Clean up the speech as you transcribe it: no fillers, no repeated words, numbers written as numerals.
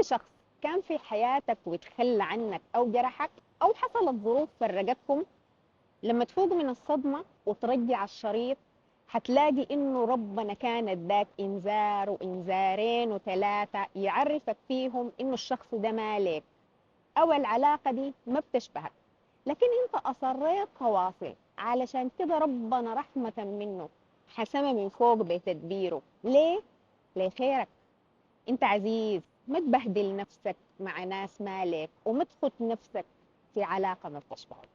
أي شخص كان في حياتك وتخلى عنك أو جرحك أو حصلت ظروف فرقتكم، لما تفوق من الصدمة وترجع الشريط هتلاقي إنه ربنا كان اداك إنذار وإنذارين وثلاثة يعرفك فيهم إنه الشخص ده مالك أو العلاقة دي ما بتشبهك، لكن أنت أصريت تواصل. علشان كده ربنا رحمة منه حسمه من فوق بتدبيره. ليه؟ لخيرك. أنت عزيز، ما تبهدل نفسك مع ناس مالك وما تخد نفسك في علاقة ما بتشبهك.